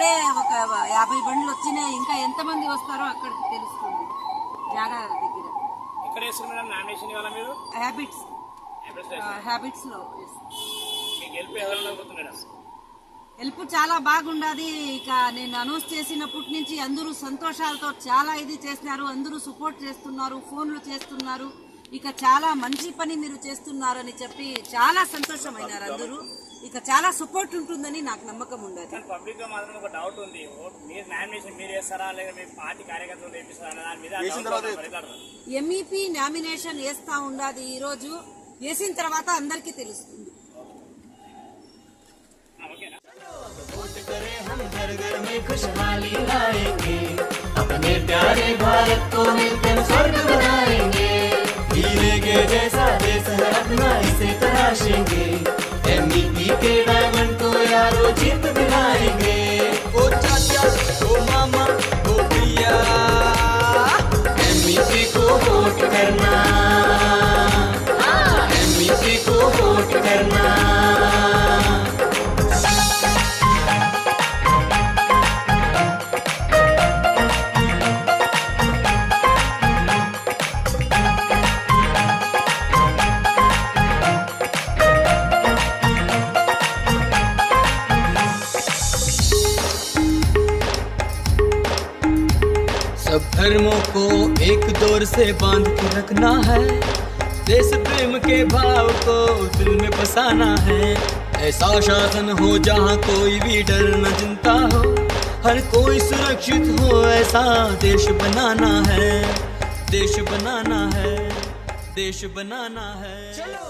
ఇక్కడే ఒక 50 బండ్లు వచ్చినాయి, ఇంకా ఎంతమంది వస్తారో అక్కడికి తెలుస్తుంది. జాగా దగ్గర ఎక్కడ వేసుకున్నారు నామినేషన్ ఇవాళ మీరు? హ్యాబిట్స్ లో మీకు హెల్ప్ ఎవరు అనుకుంటున్నారా? హెల్ప్ చాలా బాగుండదు. ఇక నేను అనౌన్స్ చేసినప్పటి నుంచి అందరూ సంతోషాలతో చాలా ఇది చేస్తున్నారు, అందరూ సపోర్ట్ చేస్తున్నారు, ఫోన్లు చేస్తున్నారు. ఇక చాలా మంచి పని మీరు చేస్తున్నారని చెప్పి చాలా సంతోషమైనారు అందరూ. ఇక చాలా సపోర్ట్ ఉంటుందని నాకు నమ్మకం ఉండదు. పబ్లిక్ లో మాత్రం ఒక డౌట్ ఉంది, మీరు నామినేషన్ మీరు చేస్తారా లేదా మీ పార్టీ కార్యకర్తలు వేపిస్తారా దాని మీద ఎంఈపీ నామినేషన్ వేస్తా ఉండదు. ఈ రోజు వేసిన తర్వాత అందరికీ తెలుస్తుంది. हम घर घर में खुशहाली लाएंगे, अपने प्यारे भारत को मिलकर स्वर्ग बनाएंगे। हीरे के जैसा देश है अपना, इसे तराशेंगे। एमईपी के डायमंड को यारो जीत दिलाएंगे। ओ चाचा, ओ मामा, ओ भैया, एमईपी को वोट करना, एमईपी को वोट करना। सब धर्मों को एक दौर से बांध के रखना है, देश प्रेम के भाव को दिल में बसाना है। ऐसा शासन हो जहाँ कोई भी डर न चिंता हो, हर कोई सुरक्षित हो, ऐसा देश बनाना है, देश बनाना है, देश बनाना है। चलो